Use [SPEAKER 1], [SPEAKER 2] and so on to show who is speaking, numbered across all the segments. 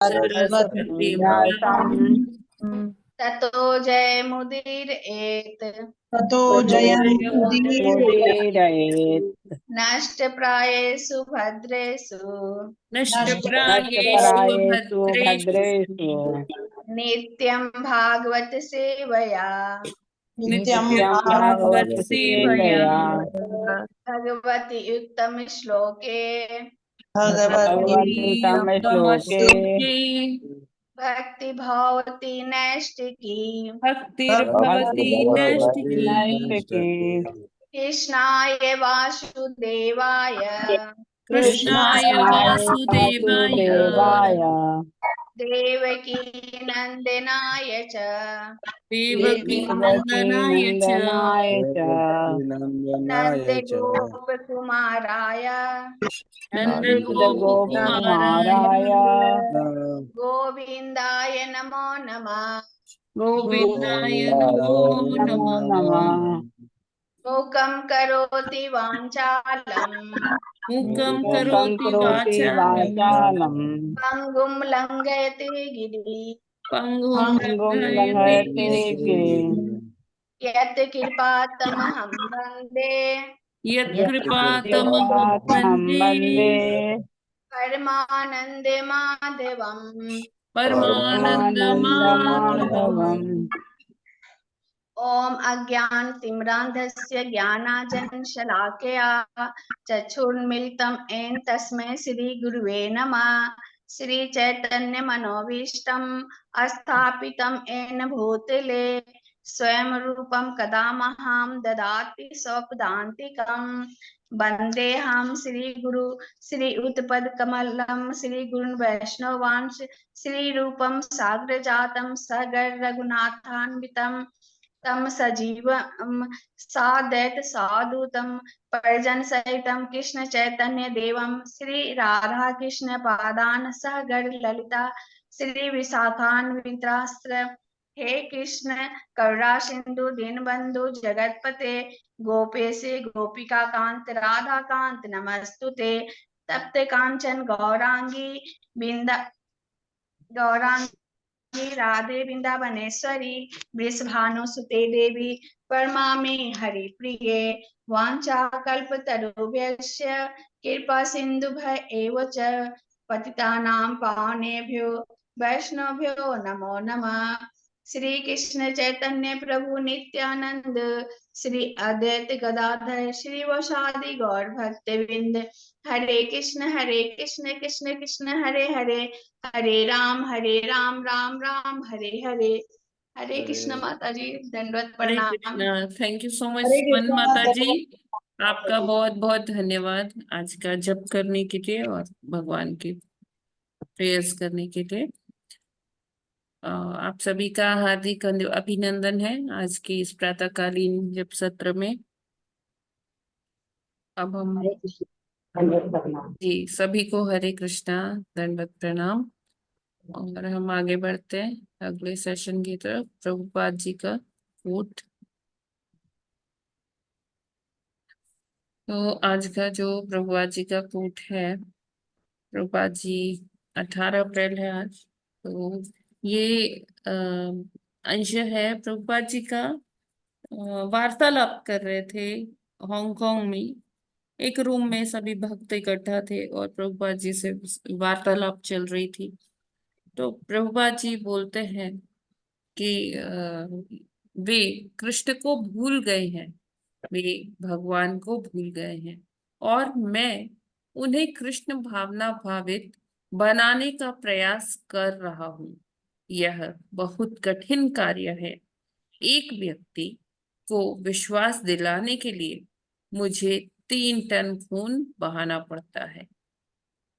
[SPEAKER 1] सरस्वती
[SPEAKER 2] व्यासं
[SPEAKER 3] ततो जयमुदीरयेत्
[SPEAKER 1] ततो जयमुदीरयेत्
[SPEAKER 3] नष्टप्रायेषु भद्रेषु
[SPEAKER 2] नष्टप्रायेषु भद्रेषु
[SPEAKER 3] नित्यं भागवत सेवया
[SPEAKER 1] नित्यं
[SPEAKER 2] भागवत सेवया
[SPEAKER 3] भगवति उत्तम श्लोके
[SPEAKER 2] भगवतीतम श्लोके
[SPEAKER 3] भक्ति भवति नैष्टिकी
[SPEAKER 2] भक्तिर्भवति नैष्टिकी
[SPEAKER 3] कृष्णाय वासुदेवाय
[SPEAKER 2] कृष्णाय वासुदेवाय
[SPEAKER 3] देवकी नंदनाय च
[SPEAKER 2] देवकी नंदनाय च
[SPEAKER 3] नंद गोप कुमाराय
[SPEAKER 2] नंद गोपकुमाराय
[SPEAKER 3] गोविंदाय नमो नमः
[SPEAKER 2] गोविंदाय नमो
[SPEAKER 1] नमो
[SPEAKER 2] नमः
[SPEAKER 3] मूकं करोति वाचालम्
[SPEAKER 2] मूकं
[SPEAKER 1] मूकं
[SPEAKER 2] करोति
[SPEAKER 1] करोति
[SPEAKER 2] वाचालम्
[SPEAKER 1] वाचालम्
[SPEAKER 3] पंगुं लंघयति गिरि
[SPEAKER 2] पंगुं
[SPEAKER 1] भङ्गुं
[SPEAKER 2] लङ्घयते
[SPEAKER 1] लङ्घयते
[SPEAKER 2] गिरिं
[SPEAKER 1] गिरिम्
[SPEAKER 3] यत् कृपातमहं वन्दे
[SPEAKER 2] यत्कृपातमहं
[SPEAKER 1] यत्कृपातमहं
[SPEAKER 2] वन्दे
[SPEAKER 1] वन्दे
[SPEAKER 3] परमानन्दे माधवम्
[SPEAKER 2] परमानन्दमाधवम्
[SPEAKER 1] परमानन्दमाधवम्
[SPEAKER 3] ॐ अज्ञानतिमिरान्धस्य ज्ञानाञ्जनशलाकया चक्षुर्मिलितं येन तस्मै श्रीगुरुवे नमः। श्रीचैतन्यमनोभीष्टं स्थापितं येन भूतले स्वयं रूपं कदा मह्यं ददाति स्वपदान्तिकं। वन्देऽहं श्रीगुरु श्रीयुतपदकमलं श्रीगुरुन् वैष्णवांश श्रीरूपं साग्रजातं सगं रघुनाथान्वितं तम सजीवं साद्वैत साधुतं परिजन सहितं कृष्ण चैतन्य देवं श्री राधा कृष्ण पादान सहगण ललिता श्री विशाखान्वितास्त्र हे कृष्ण करुणा सिंधु दीनबंधु जगतपते गोपेश गोपिका कांत राधा कांत नमस्तुते तप्त कांचन गौरांगी बिंदा गौरांगी राधे वृंदावनेश्वरी वृषभानुसुते देवी परमामि हरिप्रिये वाञ्छाकल्पतरुभ्यश्च कृपा सिन्धुभ्य एव च पतितानां पावनेभ्यो वैष्णवभ्यो नमो नमः। श्री कृष्ण चैतन्य प्रभु नित्यानंद श्री अद्वैत गदाधर श्री वसादि गौर भक्तविंद हरे कृष्ण कृष्ण कृष्ण हरे हरे हरे राम राम राम हरे हरे। हरे कृष्ण माता जी, दंडवत
[SPEAKER 2] हरे
[SPEAKER 3] प्रणाम।
[SPEAKER 2] Krishna. Thank you so much
[SPEAKER 1] हरे
[SPEAKER 2] मन
[SPEAKER 1] कृष्णा
[SPEAKER 2] माता जी, आपका बहुत बहुत धन्यवाद आज का जप करने के लिए और भगवान की प्रेयर्स करने के लिए। आप सभी का हार्दिक अभिनंदन है आज के इस प्रातःकालीन जप सत्र में। अब हम जी सभी को हरे कृष्णा, दंडवत प्रणाम। और हम आगे बढ़ते हैं अगले सेशन की तरफ। प्रभुपाद जी का कोट। तो आज का जो प्रभुपाद जी का कोट है, प्रभुपाद जी 18 अप्रैल है आज। तो ये अंश है प्रभुपाद जी का। वार्तालाप कर रहे थे हांगकांग में, एक रूम में सभी भक्त इकट्ठा थे और प्रभुपाद जी से वार्तालाप चल रही थी। तो प्रभुपाद जी बोलते हैं कि वे कृष्ण को भूल गए हैं, वे भगवान को भूल गए हैं और मैं उन्हें कृष्ण भावना भावित बनाने का प्रयास कर रहा हूं। यह बहुत कठिन कार्य है। एक व्यक्ति को विश्वास दिलाने के लिए मुझे 3 टन खून बहाना पड़ता है।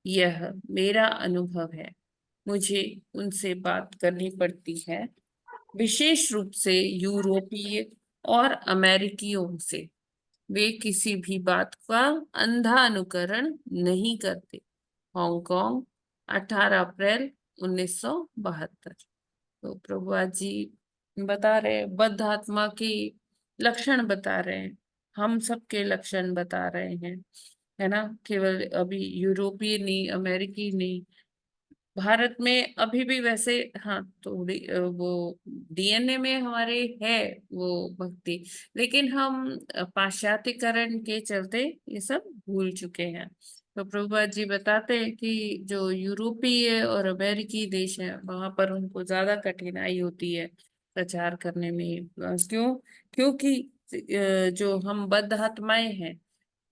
[SPEAKER 2] यह मेरा अनुभव है। मुझे उनसे बात करनी पड़ती है, विशेष रूप से यूरोपीय और अमेरिकियों से। वे किसी भी बात का अंधा अनुकरण नहीं करते। हांगकांग, 18 अप्रैल 1972। तो प्रभुपाद जी बता रहे, बद्ध आत्मा की लक्षण बता रहे हैं, हम सबके लक्षण बता रहे हैं, है ना। केवल अभी यूरोपीय नहीं, अमेरिकी नहीं, भारत में अभी भी वैसे, हाँ, थोड़ी वो डीएनए में हमारे है वो भक्ति, लेकिन हम पाश्चात्यकरण के चलते ये सब भूल चुके हैं। तो प्रभुपाद जी बताते हैं कि जो यूरोपीय और अमेरिकी देश है वहां पर उनको ज्यादा कठिनाई होती है प्रचार करने में। क्यों? क्योंकि जो हम बद्ध आत्माएं हैं,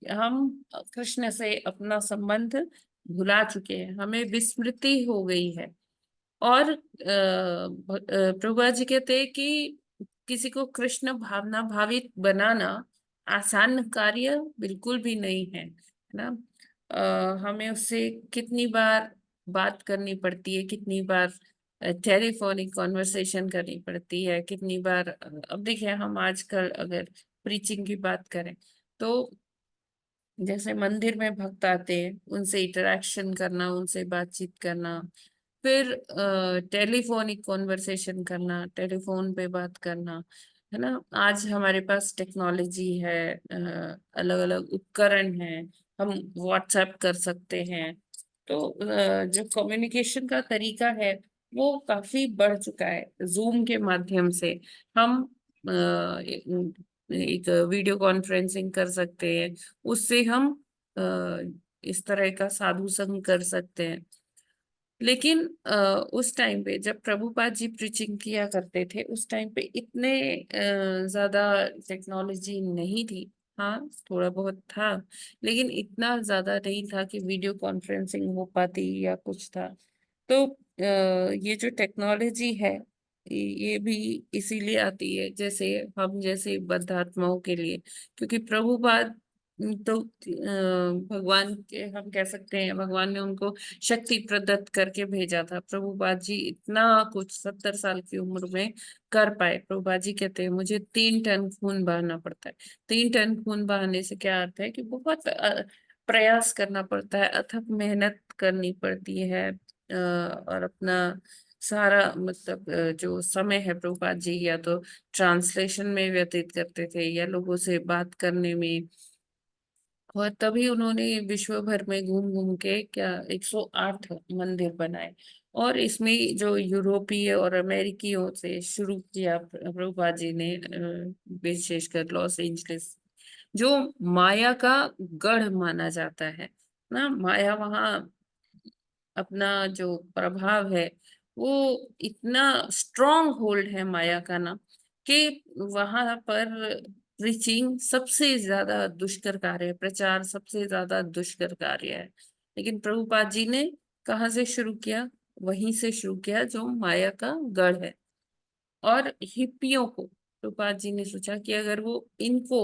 [SPEAKER 2] हम कृष्ण से अपना संबंध भुला चुके हैं, हमें विस्मृति हो गई है। और प्रभुपाद जी कहते हैं कि किसी को कृष्ण भावना भावित बनाना आसान कार्य बिल्कुल भी नहीं है ना। हमें उससे कितनी बार बात करनी पड़ती है, कितनी बार टेलीफोनिक कॉन्वर्सेशन करनी पड़ती है, कितनी बार अब देखिए हम आजकल अगर प्रीचिंग की बात करें तो जैसे मंदिर में भक्त आते हैं, उनसे इंटरेक्शन करना, उनसे बातचीत करना, फिर टेलीफोनिक कॉन्वर्सेशन करना, टेलीफोन पे बात करना, है ना। आज हमारे पास टेक्नोलॉजी है, अलग अलग उपकरण हैं, हम व्हाट्सएप कर सकते हैं। तो जो कम्युनिकेशन का तरीका है वो काफी बढ़ चुका है। जूम के माध्यम से हम एक वीडियो कॉन्फ्रेंसिंग कर सकते हैं, उससे हम इस तरह का साधु संग कर सकते हैं। लेकिन उस टाइम पे जब प्रभुपाद जी प्रीचिंग किया करते थे, उस टाइम पे इतने ज्यादा टेक्नोलॉजी नहीं थी। हाँ, थोड़ा बहुत था, लेकिन इतना ज्यादा नहीं था कि वीडियो कॉन्फ्रेंसिंग हो पाती या कुछ था। तो ये जो टेक्नोलॉजी है ये भी इसीलिए आती है, जैसे हम जैसे बद्धात्माओं के लिए, क्योंकि प्रभुपाद तो भगवान के, हम कह सकते हैं भगवान ने उनको शक्ति प्रदत्त करके भेजा था। प्रभुपाद जी इतना कुछ 70 साल की उम्र में कर पाए। प्रभुपाद जी कहते हैं मुझे 3 टन खून बहाना पड़ता है। 3 टन खून बहाने से क्या अर्थ है कि बहुत प्रयास करना पड़ता है, अथक मेहनत करनी पड़ती है। और अपना सारा मतलब जो समय है प्रभुपाद जी या तो ट्रांसलेशन में व्यतीत करते थे या लोगों से बात करने में। और तभी उन्होंने विश्व भर में घूम घूम के क्या 108 मंदिर बनाए। और इसमें जो यूरोपीय और अमेरिकियों से शुरू किया प्रभुपाद जी ने, विशेषकर लॉस एंजलिस, जो माया का गढ़ माना जाता है ना। माया वहाँ अपना जो प्रभाव है वो इतना स्ट्रॉन्ग होल्ड है माया का ना, कि वहां पर प्रीचिंग सबसे ज्यादा दुष्कर कार्य है, प्रचार सबसे ज्यादा दुष्कर कार्य है। लेकिन प्रभुपाद जी ने कहाँ से शुरू किया? वहीं से शुरू किया जो माया का गढ़ है। और हिप्पियों को प्रभुपाद जी ने सोचा कि अगर वो इनको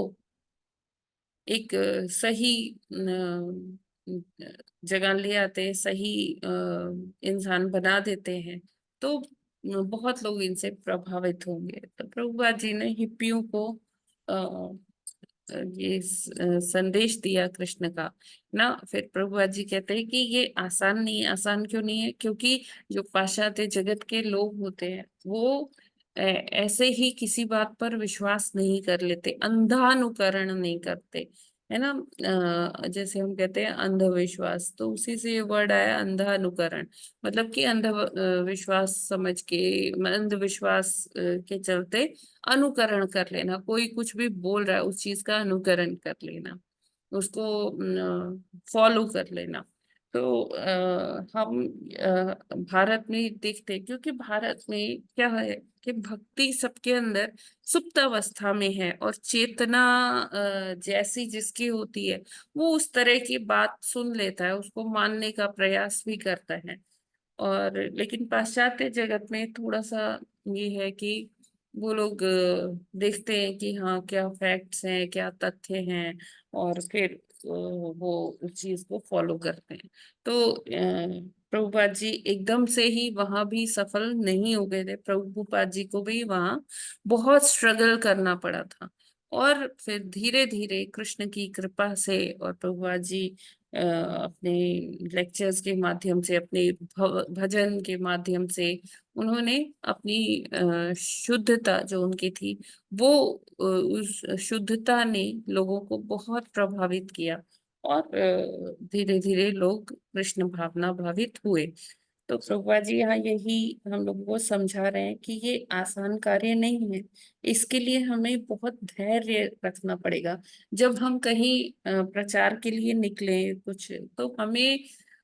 [SPEAKER 2] एक सही जगह ले आते हैं, सही इंसान बना देते हैं, तो बहुत लोग इनसे प्रभावित होंगे। तो प्रभुपाद जी ने हिप्पियों को अ, ये संदेश दिया कृष्ण का ना। फिर प्रभुपाद जी कहते हैं कि ये आसान नहीं है। आसान क्यों नहीं है? क्योंकि जो पाश्चात्य जगत के लोग होते हैं वो ऐसे ही किसी बात पर विश्वास नहीं कर लेते, अंधानुकरण नहीं करते, है ना। जैसे हम कहते हैं अंधविश्वास, तो उसी से ये वर्ड आया अंधानुकरण। मतलब कि विश्वास समझ के, अंधविश्वास के चलते अनुकरण कर लेना, कोई कुछ भी बोल रहा है उस चीज का अनुकरण कर लेना, उसको फॉलो कर लेना। तो हम भारत में देखते हैं, क्योंकि भारत में क्या है कि भक्ति सबके अंदर सुप्त अवस्था में है, और चेतना जैसी जिसकी होती है वो उस तरह की बात सुन लेता है, उसको मानने का प्रयास भी करता है। और लेकिन पाश्चात्य जगत में थोड़ा सा ये है कि वो लोग देखते हैं कि हाँ क्या फैक्ट्स हैं, क्या तथ्य हैं, और फिर वो उस चीज को फॉलो करते हैं। तो प्रभुपाद जी एकदम से ही वहां भी सफल नहीं हो गए थे। प्रभुपाद जी को भी वहां बहुत स्ट्रगल करना पड़ा था। और फिर धीरे धीरे कृष्ण की कृपा से और प्रभुपाद जी अपने लेक्चर्स के माध्यम से, अपने भजन के माध्यम से उन्होंने अपनी शुद्धता जो उनकी थी वो उस शुद्धता ने लोगों को बहुत प्रभावित किया। और धीरे धीरे लोग कृष्ण भावना भावित हुए। तो प्रभुपा जी यहाँ यही हम लोगों को समझा रहे हैं कि ये आसान कार्य नहीं है। इसके लिए हमें बहुत धैर्य रखना पड़ेगा। जब हम कहीं प्रचार के लिए निकले कुछ, तो हमें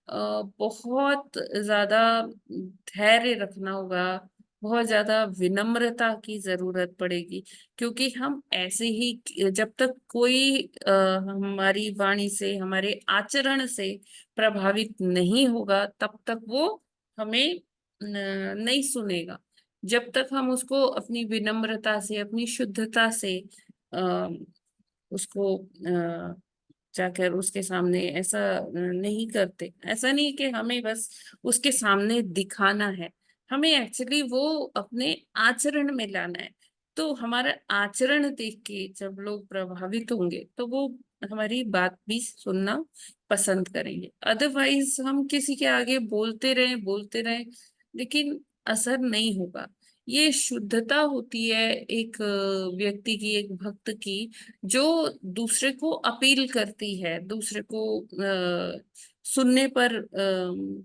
[SPEAKER 2] बहुत ज्यादा धैर्य रखना होगा, बहुत ज्यादा विनम्रता की जरूरत पड़ेगी। क्योंकि हम ऐसे ही, जब तक कोई हमारी वाणी से, हमारे आचरण से प्रभावित नहीं होगा, तब तक वो हमें नहीं सुनेगा। जब तक हम उसको अपनी विनम्रता से, अपनी शुद्धता से आ, उसको जाकर उसके सामने ऐसा नहीं करते। ऐसा नहीं कि हमें बस उसके सामने दिखाना है, हमें एक्चुअली वो अपने आचरण में लाना है। तो हमारा आचरण देख के जब लोग प्रभावित होंगे, तो वो हमारी बात भी सुनना पसंद करेंगे। अदरवाइज हम किसी के आगे बोलते रहें, लेकिन असर नहीं होगा। ये शुद्धता होती है एक व्यक्ति की, एक भक्त की, जो दूसरे को अपील करती है, दूसरे को सुनने पर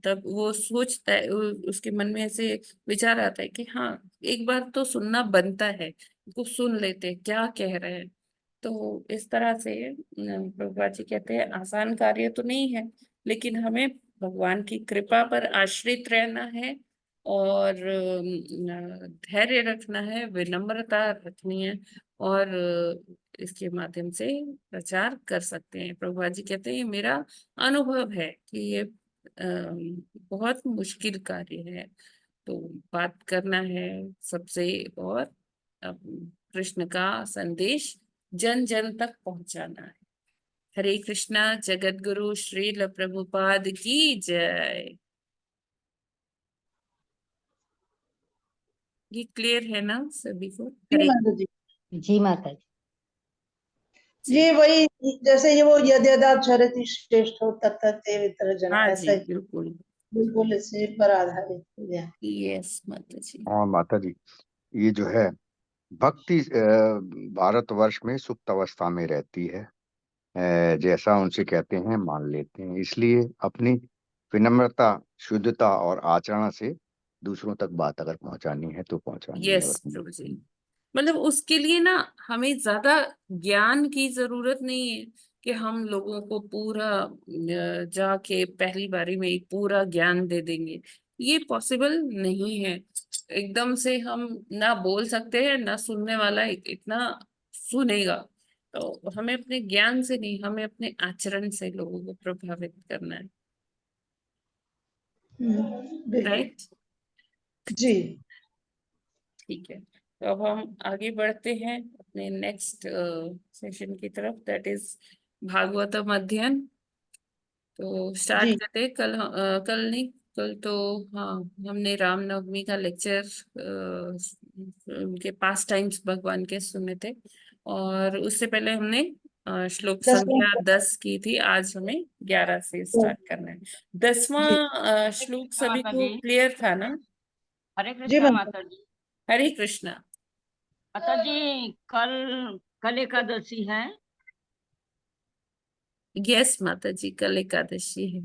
[SPEAKER 2] तब वो सोचता है, उसके मन में ऐसे विचार आता है कि हाँ, एक बार तो सुनना बनता है, को सुन लेते हैं क्या कह रहे हैं। तो इस तरह से प्रभुपाद जी कहते हैं आसान कार्य तो नहीं है, लेकिन हमें भगवान की कृपा पर आश्रित रहना है, और धैर्य रखना है, विनम्रता रखनी है, और इसके माध्यम से प्रचार कर सकते हैं। प्रभुपाद जी कहते हैं ये मेरा अनुभव है कि ये बहुत मुश्किल कार्य है। तो बात करना है सबसे, और कृष्ण का संदेश जन जन तक पहुंचाना है। हरे कृष्णा। जगत गुरु श्रील प्रभुपाद की जय। ये क्लियर है ना सभी को?
[SPEAKER 1] जी
[SPEAKER 2] हरे
[SPEAKER 1] माता जी।
[SPEAKER 4] जी माता जी।
[SPEAKER 1] ये वही, जैसे ये वो यद्यदाचरति श्रेष्ठ हो तत्तते वितरजन,
[SPEAKER 2] हाँ
[SPEAKER 1] ऐसा
[SPEAKER 2] जी,
[SPEAKER 1] ही
[SPEAKER 2] बिल्कुल।
[SPEAKER 1] बिल्कुल इसी पर आधारित है।
[SPEAKER 2] यस माता जी।
[SPEAKER 5] और माता जी, ये जो है भक्ति भारतवर्ष में सुप्त अवस्था में रहती है, जैसा उनसे कहते हैं मान लेते हैं। इसलिए अपनी विनम्रता, शुद्धता और आचरण से दूसरों तक बात अगर पहुंचानी है तो पहुंचानी है।
[SPEAKER 2] यस प्रभु जी। मतलब उसके लिए ना हमें ज्यादा ज्ञान की जरूरत नहीं है कि हम लोगों को पूरा जाके पहली बारी में ही पूरा ज्ञान दे देंगे। ये पॉसिबल नहीं है। एकदम से हम ना बोल सकते हैं, ना सुनने वाला इतना सुनेगा। तो हमें अपने ज्ञान से नहीं, हमें अपने आचरण से लोगों को प्रभावित करना है।
[SPEAKER 1] बिल्कुल।
[SPEAKER 2] राइट।
[SPEAKER 1] जी।
[SPEAKER 2] ठीक है, तो अब हम आगे बढ़ते हैं अपने नेक्स्ट सेशन की तरफ, दैट इज भागवतम अध्ययन। तो स्टार्ट
[SPEAKER 1] जी।
[SPEAKER 2] करते हैं। कल नहीं, कल तो हाँ, हमने रामनवमी का लेक्चर उनके पास टाइम्स भगवान के सुने थे, और उससे पहले हमने श्लोक
[SPEAKER 1] 10
[SPEAKER 2] संख्या
[SPEAKER 1] मिनट।
[SPEAKER 2] 10 की थी। आज हमें 11 से स्टार्ट करना है। 10वां
[SPEAKER 1] जी।
[SPEAKER 2] श्लोक
[SPEAKER 4] कृष्णा
[SPEAKER 2] सभी
[SPEAKER 4] माता
[SPEAKER 2] को
[SPEAKER 4] जी।
[SPEAKER 2] क्लियर था ना?
[SPEAKER 4] हरे
[SPEAKER 1] जी
[SPEAKER 4] कृष्णा
[SPEAKER 1] माता।
[SPEAKER 4] माता जी।
[SPEAKER 2] हरे कृष्णा।
[SPEAKER 4] माता जी, कल कल एकादशी है।
[SPEAKER 2] यस माता जी, कल एकादशी है,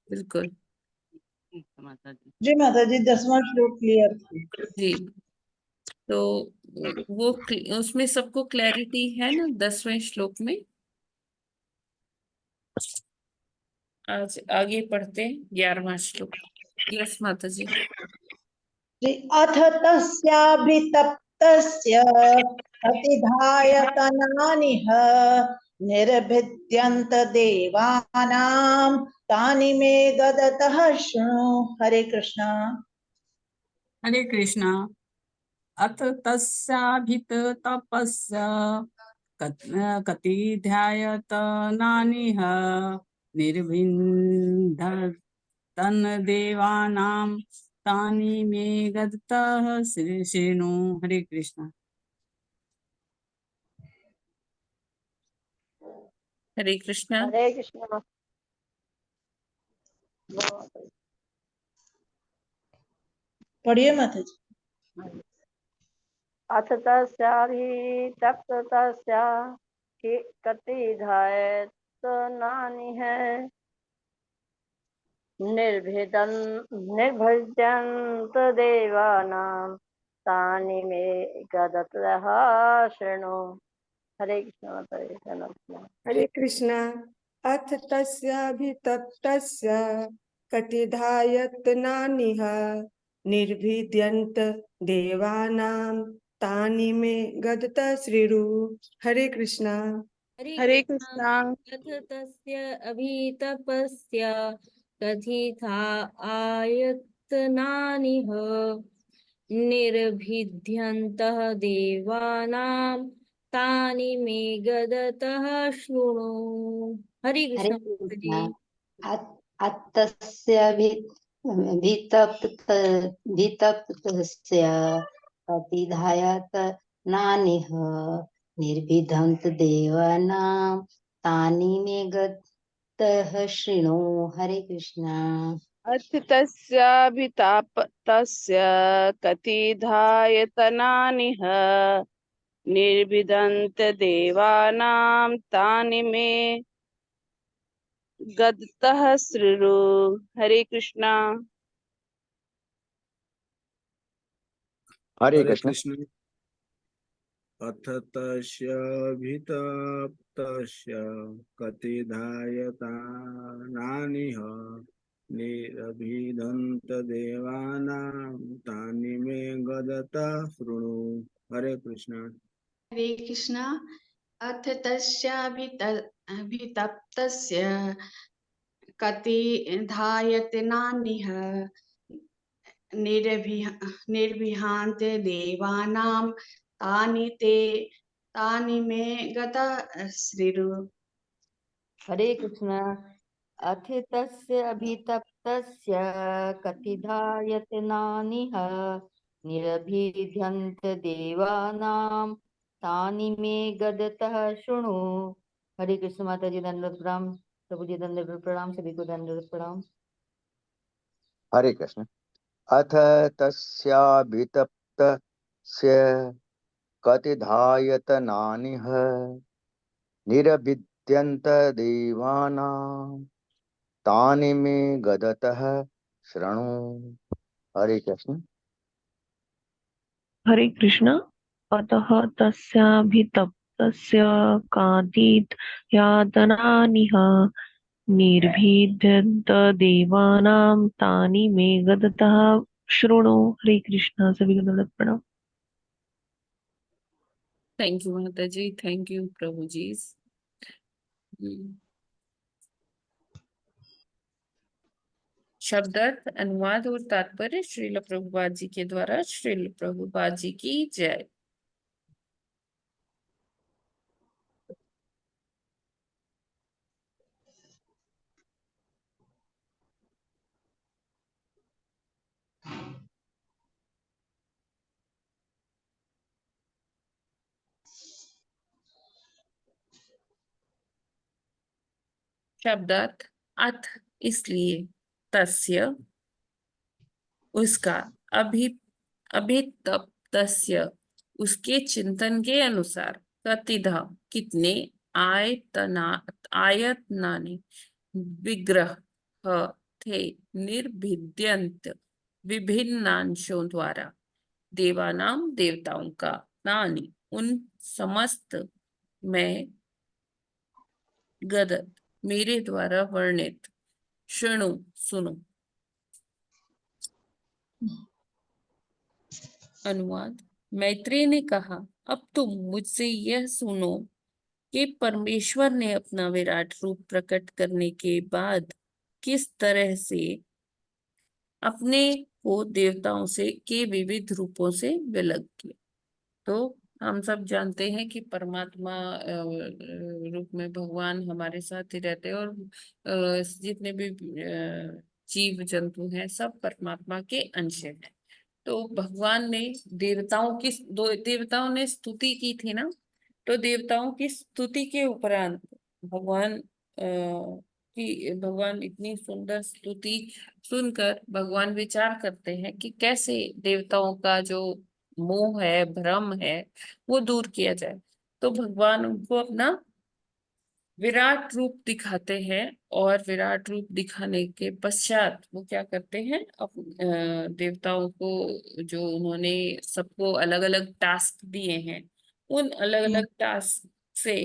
[SPEAKER 2] बिल्कुल।
[SPEAKER 4] ठीक है माता जी।
[SPEAKER 1] जी माता जी, 10वां श्लोक क्लियर था।
[SPEAKER 2] जी, तो वो उसमें सबको क्लैरिटी है ना 10वें श्लोक में? आज आगे पढ़ते हैं 11वां श्लोक। यस माता जी।
[SPEAKER 1] जी। अथ तस्याभितप्तस्य प्रतिधायतनानिह निर्भिद्यन्त देवानां तानि मे गदतः शृणु। हरे कृष्णा।
[SPEAKER 6] हरे कृष्णा। अथ तस्याभित तपस्य कति ध्यायत नानिह निर्भिन्दन् देवानां तानि मे गदतः शृणु। हरे कृष्णा।
[SPEAKER 2] हरे कृष्णा।
[SPEAKER 7] हरे कृष्णा।
[SPEAKER 1] पढ़िए माता जी।
[SPEAKER 7] अथ तस्याभि तप्तस्य कति धायत नानि है निर्भजन्त देवानां तानि मे गदतः शृणु। हरे कृष्ण माता जी, धन्यवाद।
[SPEAKER 8] हरे कृष्णा। अथ तस्याभितप्तस्य कटिधायतनानिह निर्भिद्यन्त देवानां तानि मे गदत श्रीरु। हरे कृष्णा।
[SPEAKER 9] हरे कृष्णा।
[SPEAKER 2] अथ तस्य अभितपस्य कथिता आयतनानिह निर्भिद्यन्तः देवानां तानि मे गदतः शृणु। हरे
[SPEAKER 10] हरे
[SPEAKER 2] कृष्ण माता
[SPEAKER 10] कृष्णा।
[SPEAKER 2] जी।
[SPEAKER 10] अतस्य वितप्तस्य प्रतिधायत नानिह निर्भिदन्त देवानां तानि मे गतः शृणु। हरे कृष्णा।
[SPEAKER 9] अथ तस्याभितापतस्य कतिधायतनानिह निर्भिदन्त देवानां तानि मे गदतः श्रुरु। हरे कृष्णा।
[SPEAKER 5] हरे
[SPEAKER 11] हरे
[SPEAKER 5] कृष्ण।
[SPEAKER 11] कृष्ण। अथ तस्याभितप्तस्य कतिधायतानानिह निरभिदन्त देवानां तानि मे गदता शृणु। हरे कृष्ण।
[SPEAKER 3] हरे कृष्ण। अथ तस्याभितप्तस्य कतिधायतनानिह निर्विहान्त देवानां तानि मे गतः श्रीरु।
[SPEAKER 10] हरे कृष्णा। अथ तस्य अभितप्तस्य कतिधायतनानिह निरभिद्यन्त देवानां तानि मे गदतः शृणु। हरे कृष्ण माता जी, दंडवत प्रणाम। प्रभु जी दंडवत प्रणाम। सभी को दंडवत प्रणाम। हरे कृष्ण। अथ तस्याभितप्तस्य कतिधायतनानिह निरभिद्यन्त देवानां तानि मे गदतः शृणु। हरे कृष्ण।
[SPEAKER 12] हरे कृष्ण। अतः तस्याभितप्तस्य काचिद्यातनानिह निर्भिद्यन्त देवानां तानि मे गदतः शृणु। हरे कृष्ण। सभी को दंडवत प्रणाम।
[SPEAKER 2] थैंक यू माता जी, थैंक यू प्रभु जी। शब्दार्थ, अनुवाद और तात्पर्य श्रील प्रभुपाद जी के द्वारा। श्रील प्रभुपाद जी की जय। शब्दार्थ, अथ इसलिए, तस्य उसका, अभितप्तस्य उसके चिंतन के अनुसार, कतिधा कितने, आयतनानि विग्रह थे, निर्भिद्यंत विभिन्नांशों द्वारा, देवानाम देवताओं का, नानी उन समस्त में, गदत मेरे द्वारा वर्णित, शृणु सुनो। अनुवाद, मैत्रेय ने कहा, अब तुम मुझसे यह सुनो कि परमेश्वर ने अपना विराट रूप प्रकट करने के बाद किस तरह से अपने को देवताओं से के विविध रूपों से विलग किया। तो हम सब जानते हैं कि परमात्मा रूप में भगवान हमारे साथ ही रहते हैं, और जितने भी जीव जंतु हैं सब परमात्मा के अंश हैं। तो भगवान ने देवताओं ने स्तुति की थी ना, तो देवताओं की स्तुति के उपरांत भगवान इतनी सुंदर स्तुति सुनकर भगवान विचार करते हैं कि कैसे देवताओं का जो मोह है, भ्रम है, वो दूर किया जाए। तो भगवान उनको अपना विराट रूप दिखाते हैं और विराट रूप दिखाने के पश्चात वो क्या करते हैं, देवताओं को, जो उन्होंने सबको अलग अलग टास्क दिए हैं, उन अलग अलग टास्क से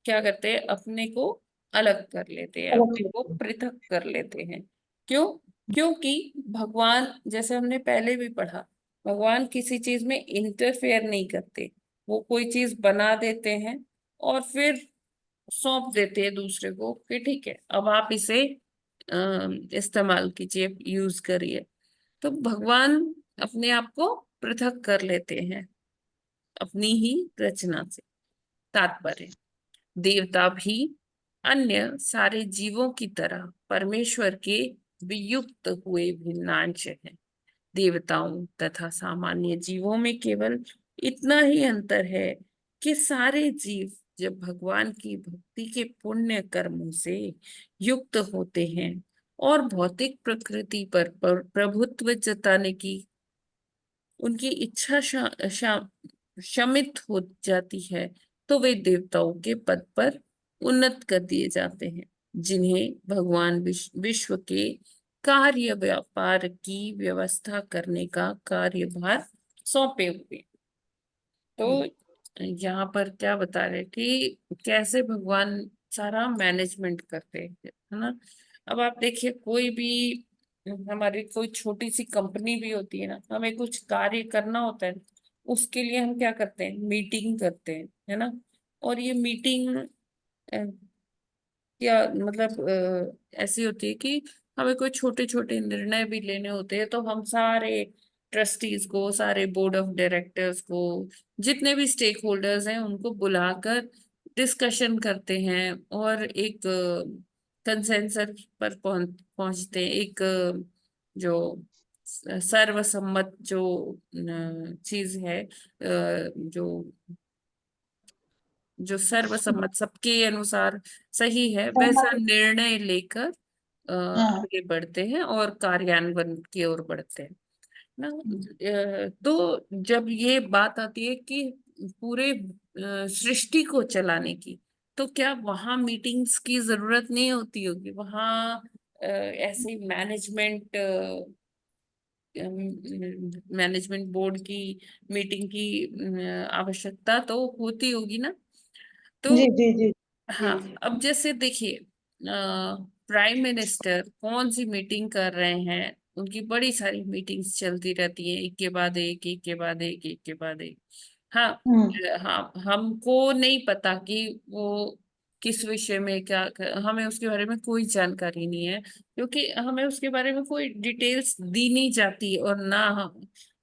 [SPEAKER 2] क्या करते हैं, अपने को अलग कर लेते हैं, अपने को पृथक कर लेते हैं। क्यों? क्योंकि भगवान, जैसे हमने पहले भी पढ़ा, भगवान किसी चीज में इंटरफेयर नहीं करते। वो कोई चीज बना देते हैं और फिर सौंप देते हैं दूसरे को कि ठीक है, अब आप इसे इस्तेमाल कीजिए, यूज करिए। तो भगवान अपने आप को पृथक कर लेते हैं अपनी ही रचना से। तात्पर्य, देवता भी अन्य सारे जीवों की तरह परमेश्वर के वियुक्त हुए भिन्नांश हैं। देवताओं तथा सामान्य जीवों में केवल इतना ही अंतर है कि सारे जीव जब भगवान की भक्ति के पुण्य कर्मों से युक्त होते हैं और भौतिक प्रकृति पर प्रभुत्व जताने की उनकी इच्छा शमित हो जाती है, तो वे देवताओं के पद पर उन्नत कर दिए जाते हैं, जिन्हें भगवान विश्व के कार्य व्यापार की व्यवस्था करने का कार्यभार सौंपे हुए। तो यहाँ पर क्या बता रहे कि कैसे भगवान सारा मैनेजमेंट करते हैं, है ना। अब आप देखिए, कोई भी हमारी कोई छोटी सी कंपनी भी होती है ना, हमें कुछ कार्य करना होता है, उसके लिए हम क्या करते हैं, मीटिंग करते हैं, है ना। और ये मीटिंग क्या मतलब ऐसी होती है कि हमें कोई छोटे छोटे निर्णय भी लेने होते हैं, तो हम सारे ट्रस्टीज को, सारे बोर्ड ऑफ डायरेक्टर्स को, जितने भी स्टेक होल्डर्स हैं, उनको बुलाकर डिस्कशन करते हैं और एक कंसेंसस पर पहुंचते हैं। एक जो सर्वसम्मत जो चीज है, जो जो सर्वसम्मत सबके अनुसार सही है, वैसा निर्णय लेकर आगे बढ़ते हैं और कार्यान्वयन की ओर बढ़ते हैं ना। तो जब ये बात आती है कि पूरे सृष्टि को चलाने की, तो क्या वहां मीटिंग्स की जरूरत नहीं होती होगी? वहां ऐसे मैनेजमेंट बोर्ड की मीटिंग की आवश्यकता तो होती होगी ना। तो
[SPEAKER 1] जी जी जी
[SPEAKER 2] हाँ, अब जैसे देखिए, प्राइम मिनिस्टर कौन सी मीटिंग कर रहे हैं, उनकी बड़ी सारी मीटिंग्स चलती रहती है, एक के बाद एक, एक के बाद एक, एक के बाद एक। हाँ, हाँ, हमको नहीं पता कि वो किस विषय में क्या हमें उसके बारे में कोई जानकारी नहीं है, क्योंकि हमें उसके बारे में कोई डिटेल्स दी नहीं जाती, और ना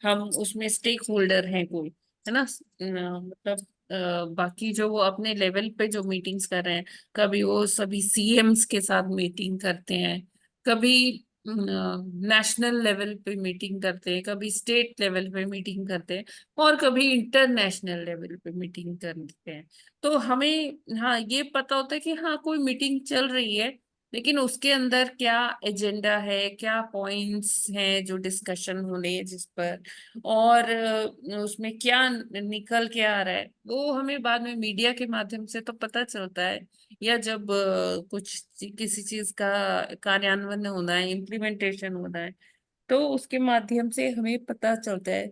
[SPEAKER 2] हम उसमें स्टेक होल्डर हैं कोई, है ना। मतलब बाकी जो वो अपने लेवल पे जो मीटिंग्स कर रहे हैं, कभी वो सभी सीएम्स के साथ मीटिंग करते हैं, कभी नेशनल लेवल पे मीटिंग करते हैं, कभी स्टेट लेवल पे मीटिंग करते हैं, और कभी इंटरनेशनल लेवल पे मीटिंग करते हैं। तो हमें हाँ ये पता होता है कि हाँ कोई मीटिंग चल रही है, लेकिन उसके अंदर क्या एजेंडा है, क्या पॉइंट्स हैं जो डिस्कशन होने हैं जिस पर, और उसमें क्या निकल के आ रहा है, वो हमें बाद में मीडिया के माध्यम से तो पता चलता है, या जब किसी चीज का कार्यान्वयन होना है, इम्प्लीमेंटेशन होना है, तो उसके माध्यम से हमें पता चलता है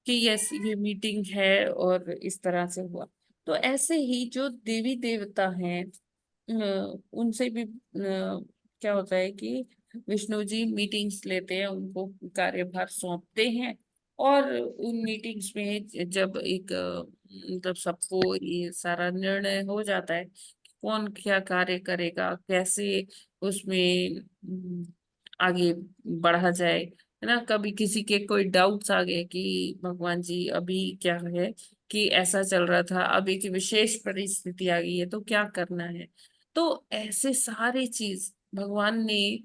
[SPEAKER 2] कि यस ये मीटिंग है और इस तरह से हुआ। तो ऐसे ही जो देवी देवता हैं, उनसे भी क्या होता है कि विष्णु जी मीटिंग्स लेते हैं, उनको कार्यभार सौंपते हैं, और उन मीटिंग्स में जब एक मतलब सबको ये सारा निर्णय हो जाता है कि कौन क्या कार्य करेगा, कैसे उसमें आगे बढ़ा जाए, है ना। कभी किसी के कोई डाउट्स आ गए कि भगवान जी अभी क्या है कि ऐसा चल रहा था, अब एक विशेष परिस्थिति आ गई है, तो क्या करना है। तो ऐसे सारी चीज भगवान ने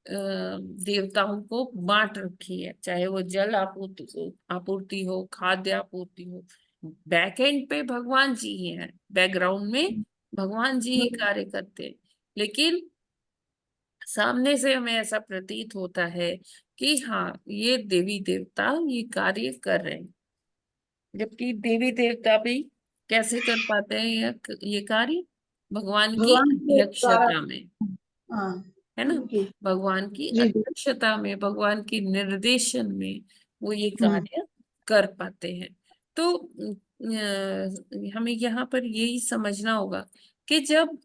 [SPEAKER 2] देवताओं को बांट रखी है, चाहे वो जल आपूर्ति हो, खाद्य आपूर्ति हो, बैक एंड पे भगवान जी ही हैं, बैकग्राउंड में भगवान जी ही कार्य करते हैं। लेकिन सामने से हमें ऐसा प्रतीत होता है कि हाँ ये देवी देवता ये कार्य कर रहे हैं, जबकि देवी देवता भी कैसे कर पाते हैं ये कार्य, भगवान की
[SPEAKER 1] भगवान के
[SPEAKER 2] अध्यक्षता में,
[SPEAKER 1] हाँ
[SPEAKER 2] है ना,
[SPEAKER 1] जी
[SPEAKER 2] भगवान की
[SPEAKER 1] जी जी
[SPEAKER 2] अध्यक्षता में, भगवान की निर्देशन में वो ये
[SPEAKER 1] हम्म
[SPEAKER 2] कार्य कर पाते हैं। तो हमें यहाँ पर यही समझना होगा कि जब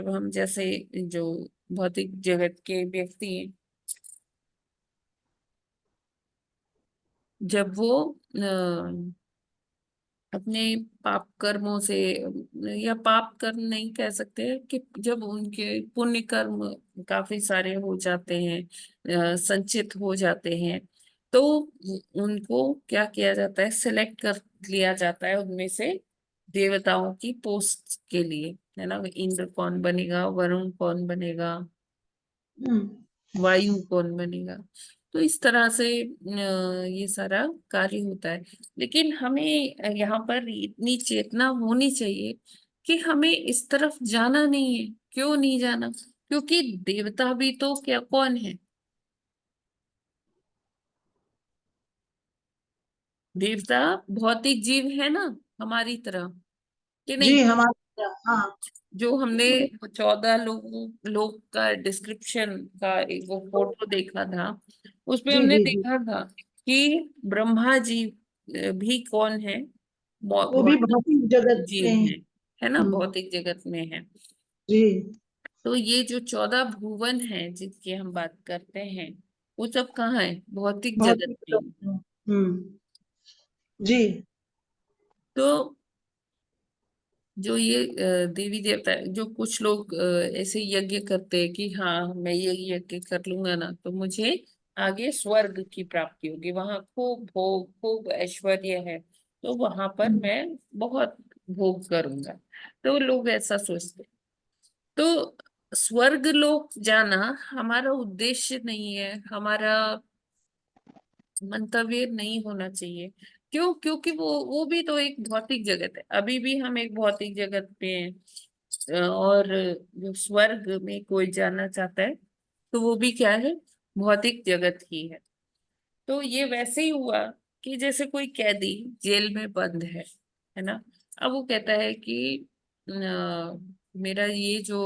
[SPEAKER 2] हम जैसे जो भौतिक जगत के व्यक्ति हैं, जब वो अपने पाप कर्मों से, या पाप कर्म नहीं कह सकते, कि जब उनके पुण्य कर्म काफी सारे हो जाते हैं, संचित हो जाते हैं, तो उनको क्या किया जाता है, सिलेक्ट कर लिया जाता है उनमें से देवताओं की पोस्ट के लिए, है ना। इंद्र कौन बनेगा, वरुण कौन बनेगा, वायु कौन बनेगा। तो इस तरह से ये सारा कार्य होता है। लेकिन हमें यहाँ पर इतनी चेतना होनी चाहिए कि हमें इस तरफ जाना नहीं है। क्यों नहीं जाना? क्योंकि देवता भी तो क्या कौन है? देवता भौतिक जीव है ना, हमारी तरह, कि नहीं?
[SPEAKER 1] जी हमारे हाँ
[SPEAKER 2] जो हमने 14 लोग का डिस्क्रिप्शन का एक वो फोटो देखा था, उसमें
[SPEAKER 1] जी
[SPEAKER 2] हमने
[SPEAKER 1] जी जी
[SPEAKER 2] देखा था कि ब्रह्मा जी भी कौन है,
[SPEAKER 1] वो भी
[SPEAKER 2] भौतिक
[SPEAKER 1] भौतिक जगत में
[SPEAKER 2] जीव है ना,
[SPEAKER 1] हम्म,
[SPEAKER 2] भौतिक जगत में है।
[SPEAKER 1] जी
[SPEAKER 2] तो ये जो 14 भुवन है जिसकी हम बात करते हैं, वो सब कहाँ है? भौतिक जगत
[SPEAKER 1] भौतिक
[SPEAKER 2] में।
[SPEAKER 1] जगत में जी
[SPEAKER 2] तो जो ये देवी देवता, जो कुछ लोग ऐसे यज्ञ करते हैं कि हाँ, मैं ये यज्ञ कर लूंगा ना तो मुझे आगे स्वर्ग की प्राप्ति होगी, वहां खूब भोग, खूब ऐश्वर्य है, तो वहां पर मैं बहुत भोग करूंगा। तो लोग ऐसा सोचते हैं। तो स्वर्ग लोक जाना हमारा उद्देश्य नहीं है, हमारा मंतव्य नहीं होना चाहिए। क्यों? क्योंकि वो भी तो एक भौतिक जगत है, अभी भी हम एक भौतिक जगत में हैं। और जो स्वर्ग में कोई जाना चाहता है तो वो भी क्या है? भौतिक जगत ही है। तो ये वैसे ही हुआ कि जैसे कोई कैदी जेल में बंद है ना। अब वो कहता है कि मेरा ये जो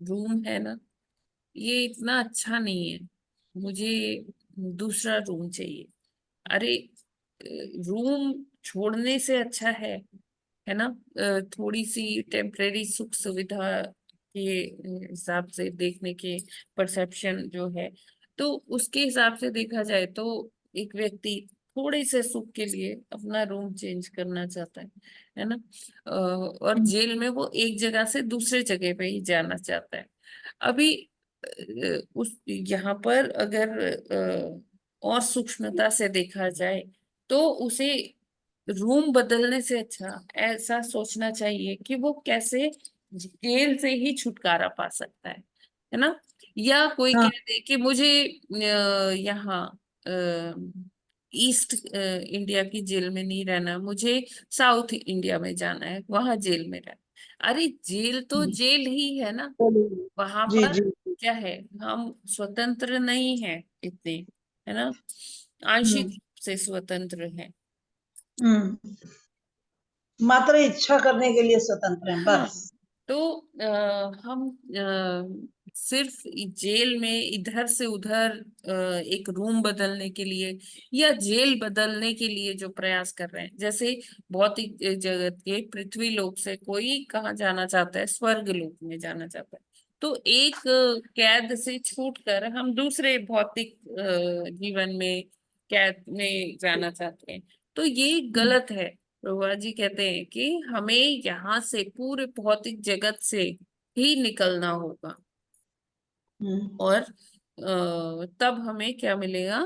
[SPEAKER 2] रूम है ना, ये इतना अच्छा नहीं है, मुझे दूसरा रूम चाहिए। अरे, रूम छोड़ने से अच्छा है ना, थोड़ी सी टेम्परेरी सुख सुविधा के हिसाब से देखने के, परसेप्शन जो है, तो उसके हिसाब से देखा जाए तो एक व्यक्ति थोड़े से सुख के लिए अपना रूम चेंज करना चाहता है ना। और जेल में वो एक जगह से दूसरे जगह पे ही जाना चाहता है। अभी उस यहाँ पर अगर और सूक्ष्मता से देखा जाए तो उसे रूम बदलने से अच्छा ऐसा सोचना चाहिए कि वो कैसे जेल से ही छुटकारा पा सकता है ना। या कोई
[SPEAKER 1] हाँ
[SPEAKER 2] कह दे कि मुझे यहाँ ईस्ट इंडिया की जेल में नहीं रहना, मुझे साउथ इंडिया में जाना है, वहां जेल में रहना। अरे, जेल तो जेल ही है ना, वहां
[SPEAKER 1] जी
[SPEAKER 2] पर
[SPEAKER 1] जी
[SPEAKER 2] क्या है, हम स्वतंत्र नहीं है इतने, है ना, आंशिक
[SPEAKER 1] हम्म
[SPEAKER 2] रूप से स्वतंत्र है।
[SPEAKER 1] हम्म मात्र इच्छा करने के लिए स्वतंत्र हैं
[SPEAKER 2] हाँ,
[SPEAKER 1] बस
[SPEAKER 2] तो हम सिर्फ जेल में इधर से उधर एक रूम बदलने के लिए या जेल बदलने के लिए जो प्रयास कर रहे हैं, जैसे भौतिक जगत के पृथ्वी लोक से कोई कहाँ जाना चाहता है, स्वर्ग लोक में जाना चाहता है, तो एक कैद से छूटकर हम दूसरे भौतिक जीवन में कैद में जाना चाहते हैं। तो ये गलत है। प्रभुपाद जी कहते हैं कि हमें यहाँ से, पूरे भौतिक जगत से ही निकलना होगा, और तब हमें क्या मिलेगा?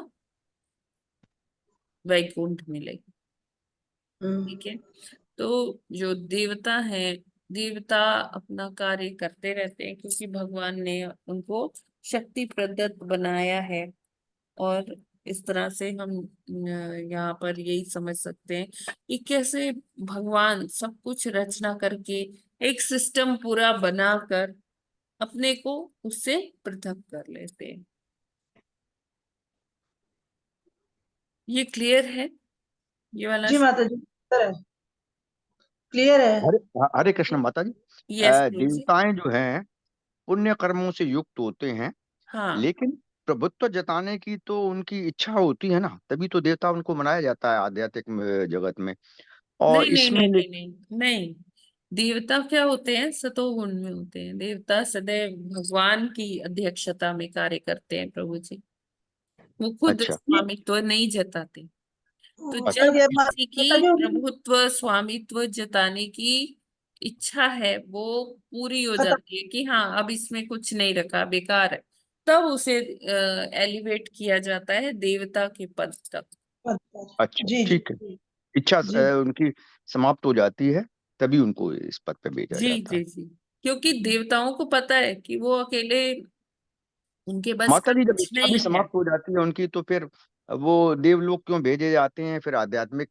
[SPEAKER 2] वैकुंठ मिलेगा। ठीक है। तो जो देवता है, देवता अपना कार्य करते रहते हैं क्योंकि भगवान ने उनको शक्ति प्रदत्त बनाया है। और इस तरह से हम यहाँ पर यही समझ सकते हैं कि कैसे भगवान सब कुछ रचना करके एक सिस्टम पूरा बनाकर अपने को उससे पृथक कर लेते हैं। ये क्लियर है, ये वाला?
[SPEAKER 1] जी माता जी क्लियर है?
[SPEAKER 5] हरे कृष्ण माता जी।
[SPEAKER 2] यस प्रभु जी।
[SPEAKER 5] देवताएं जो हैं पुण्य कर्मों से युक्त होते हैं,
[SPEAKER 2] हाँ
[SPEAKER 5] लेकिन प्रभुत्व जताने की तो उनकी इच्छा होती है ना, तभी तो देवता उनको मनाया जाता है आध्यात्मिक जगत में। और
[SPEAKER 2] नहीं नहीं
[SPEAKER 5] इसमें
[SPEAKER 2] नहीं नहीं नहीं नहीं, देवता क्या होते हैं, सतोगुण में होते हैं। देवता सदैव भगवान की अध्यक्षता में कार्य करते हैं प्रभु जी, वो खुद
[SPEAKER 5] अच्छा
[SPEAKER 2] स्वामित्व नहीं जताते। तो
[SPEAKER 5] अच्छा
[SPEAKER 2] जब किसी
[SPEAKER 1] माता
[SPEAKER 2] की
[SPEAKER 1] जी
[SPEAKER 2] प्रभुत्व स्वामित्व जताने की इच्छा है, वो पूरी हो
[SPEAKER 1] खत्म।
[SPEAKER 2] जाती है कि हाँ अब इसमें कुछ नहीं रखा, बेकार है, तब उसे एलिवेट किया जाता है देवता के पद तक।
[SPEAKER 5] अच्छा
[SPEAKER 1] जी
[SPEAKER 5] ठीक है।
[SPEAKER 1] जी
[SPEAKER 5] इच्छा
[SPEAKER 1] जी
[SPEAKER 5] उनकी समाप्त हो जाती है, तभी उनको इस पद पे भेजा
[SPEAKER 2] जी
[SPEAKER 5] जाता
[SPEAKER 2] जी
[SPEAKER 5] है।
[SPEAKER 2] जी, क्योंकि देवताओं को पता है कि वो अकेले, उनके बस
[SPEAKER 5] माता
[SPEAKER 2] का
[SPEAKER 5] जी, जब
[SPEAKER 2] कुछ
[SPEAKER 5] इच्छा भी
[SPEAKER 2] नहीं है।
[SPEAKER 5] समाप्त हो जाती है उनकी, तो फिर वो देवलोक क्यों भेजे जाते हैं, फिर आध्यात्मिक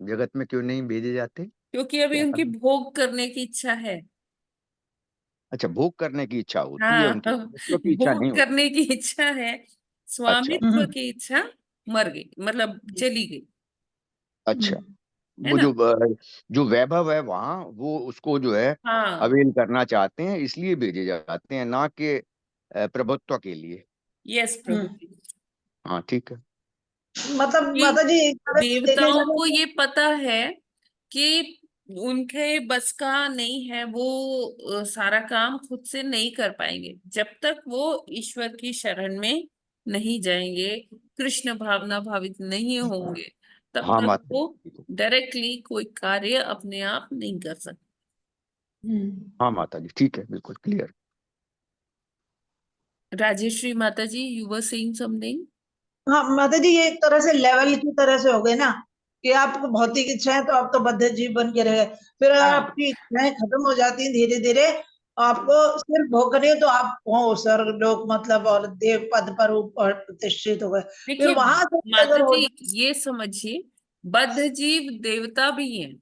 [SPEAKER 5] जगत में क्यों नहीं भेजे जाते?
[SPEAKER 2] क्योंकि अभी
[SPEAKER 5] ऐसा
[SPEAKER 2] उनकी
[SPEAKER 5] भी-
[SPEAKER 2] भोग करने की इच्छा है।
[SPEAKER 5] अच्छा, भोग करने की इच्छा होती है
[SPEAKER 2] हाँ
[SPEAKER 5] उनकी, प्रभुत्व की इच्छा नहीं
[SPEAKER 2] भोग
[SPEAKER 5] होती।
[SPEAKER 2] करने की इच्छा है,
[SPEAKER 5] अच्छा
[SPEAKER 2] स्वामित्व की इच्छा मर गई, मतलब चली गई,
[SPEAKER 5] अच्छा।
[SPEAKER 2] है
[SPEAKER 5] वो
[SPEAKER 2] ना।
[SPEAKER 5] जो वैभव है वहां, वो उसको जो है
[SPEAKER 2] हाँ
[SPEAKER 5] अवेल करना चाहते हैं, इसलिए भेजे जाते हैं, ना कि प्रभुत्व के लिए।
[SPEAKER 2] यस प्रभु जी।
[SPEAKER 5] हाँ ठीक है।
[SPEAKER 1] मतलब
[SPEAKER 2] कि
[SPEAKER 1] माता जी एक तरह से देखे
[SPEAKER 2] देवताओं
[SPEAKER 1] जाए
[SPEAKER 2] को
[SPEAKER 1] तो
[SPEAKER 2] ये पता है कि उनके बस का नहीं है, वो सारा काम खुद से नहीं कर पाएंगे जब तक वो ईश्वर की शरण में नहीं जाएंगे, कृष्ण भावना भावित नहीं होंगे, तब
[SPEAKER 5] हाँ
[SPEAKER 2] तक
[SPEAKER 5] माता
[SPEAKER 2] वो
[SPEAKER 5] जी।
[SPEAKER 2] डायरेक्टली कोई कार्य अपने आप नहीं कर सकते।
[SPEAKER 5] हाँ माता जी ठीक है, बिल्कुल क्लियर।
[SPEAKER 2] राजेश्वरी माता जी, यू वर सेइंग समथिंग।
[SPEAKER 1] हाँ माता जी, ये एक तरह से लेवल की तरह से हो गए ना, कि आपको भौतिक इच्छाएं तो आप तो बद्ध जीव बन के रह गए, फिर अगर
[SPEAKER 2] हाँ
[SPEAKER 1] आपकी इच्छाएं खत्म हो जाती हैं धीरे धीरे, आपको सिर्फ भोग करनी है तो आप हो स्वर्ग लोक मतलब और देव पद पर ऊपर प्रतिष्ठित हो गए, फिर
[SPEAKER 2] देखिए
[SPEAKER 1] वहां से
[SPEAKER 2] माता
[SPEAKER 1] अगर हो
[SPEAKER 2] जी, ये समझिए बद्ध जीव देवता भी हैं,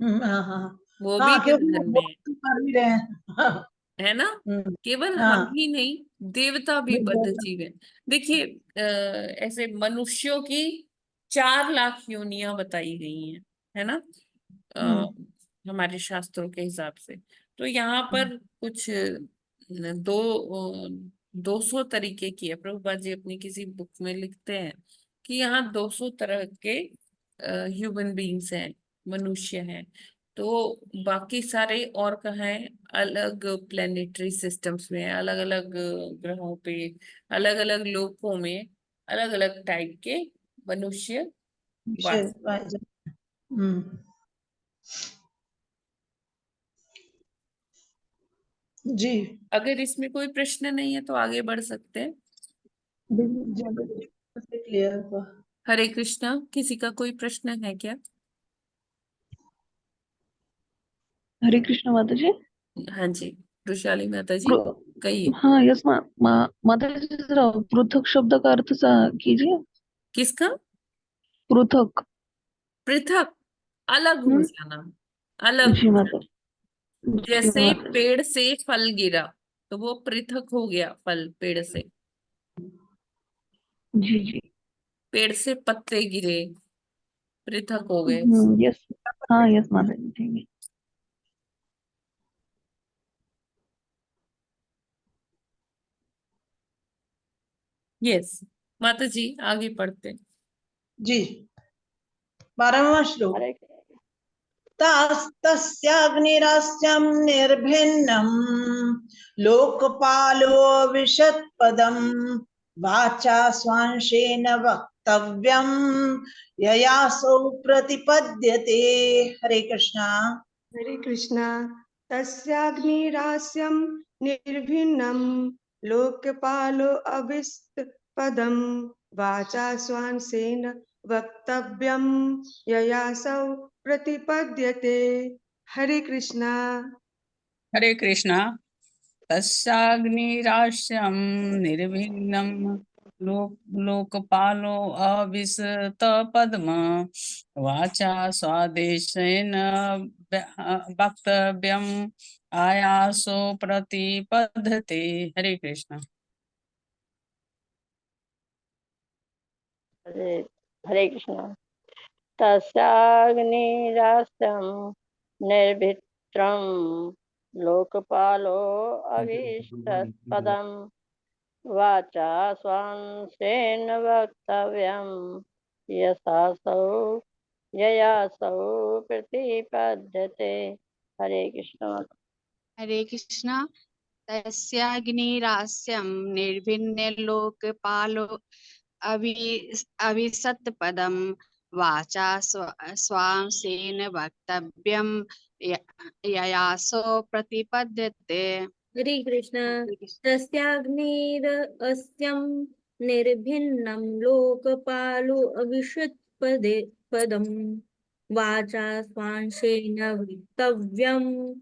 [SPEAKER 1] हाँ हाँ
[SPEAKER 2] वो भी
[SPEAKER 1] हाँ, क्योंकि वो
[SPEAKER 2] बंधन में
[SPEAKER 1] भोग
[SPEAKER 2] है
[SPEAKER 1] तो कर ही रहे हैं।
[SPEAKER 2] है ना।
[SPEAKER 1] हम्म,
[SPEAKER 2] केवल हम
[SPEAKER 1] हाँ
[SPEAKER 2] ही नहीं, देवता भी बद्ध जीव है। देखिए ऐसे मनुष्यों की 4 लाख योनियां बताई गई हैं, है ना,
[SPEAKER 1] हम्म,
[SPEAKER 2] हमारे शास्त्रों के हिसाब से। तो यहाँ पर कुछ 200 तरीके की है, प्रभुपाद जी अपनी किसी बुक में लिखते हैं कि यहाँ 200 तरह के ह्यूमन बीइंग्स हैं, मनुष्य हैं। तो बाकी सारे और कहाँ हैं, अलग प्लेनेटरी सिस्टम्स में, अलग अलग ग्रहों पे, अलग अलग लोकों में अलग अलग टाइप के मनुष्य वास।
[SPEAKER 1] हम्म, जी
[SPEAKER 2] अगर इसमें कोई प्रश्न नहीं है तो आगे बढ़ सकते हैं।
[SPEAKER 1] क्लियर हुआ।
[SPEAKER 2] हरे कृष्णा, किसी का कोई प्रश्न है क्या?
[SPEAKER 12] हरे कृष्ण माता जी।
[SPEAKER 2] हाँ जी, वृषाली माता जी कहिए।
[SPEAKER 12] हाँ यस माता जी, जरा पृथक शब्द का अर्थ कीजिए।
[SPEAKER 2] किसका?
[SPEAKER 12] पृथक।
[SPEAKER 2] पृथक, अलग हो
[SPEAKER 12] हम्म।
[SPEAKER 2] जाना, अलग
[SPEAKER 12] जी
[SPEAKER 2] हो
[SPEAKER 12] माता
[SPEAKER 2] जाना।
[SPEAKER 12] जी
[SPEAKER 2] जैसे
[SPEAKER 12] माता जी।
[SPEAKER 2] पेड़ से फल गिरा तो वो पृथक हो गया, फल पेड़ से।
[SPEAKER 12] जी जी।
[SPEAKER 2] पेड़ से पत्ते गिरे, पृथक हो गए।
[SPEAKER 12] यस। हाँ यस माता जी, ठीक है।
[SPEAKER 2] यस माता जी, आगे पढ़ते हैं।
[SPEAKER 1] जी 12वां श्लोक।
[SPEAKER 7] हरे
[SPEAKER 1] तस्याग्निरस्यं निर्भिन्नम् लोकपालो विशत्पदम् वाचा स्वांशेन वक्तव्यम् ययासौ प्रतिपद्यते। हरे कृष्णा।
[SPEAKER 8] हरे कृष्णा। तस्याग्निरास्यं निर्भिन्नं लोकपालो अविस्तपदं वाचा स्वांसेन वक्तव्यं ययासौ प्रतिपद्यते। हरे कृष्णा।
[SPEAKER 6] हरे कृष्णा। तस्याग्निराश्यं निर्विघ्नं लोकपालो अविस्तपद्म वाचा स्वादेशेन वक्तव्यम् आयासो प्रतिपद्यते। हरे कृष्णा।
[SPEAKER 7] हरे हरे कृष्णा। तस्याग्निरास्यं निर्भित्रं लोकपालो अभीष्टपदं वाचा स्वांसेन वक्तव्यं ययासौ प्रतिपद्यते। हरे कृष्ण।
[SPEAKER 3] हरे कृष्ण। तस्याग्निरास्यं निर्भिन्नलोकपालो अविसत्पदं वाचा स्वांसेन वक्तव्यं ययासो प्रतिपद्यते।
[SPEAKER 13] हरे कृष्ण। तस्याग्निरस्यं निर्भिन्नं लोकपालो अविशत्पदे पदं वाचा स्वांशेन वक्तव्यं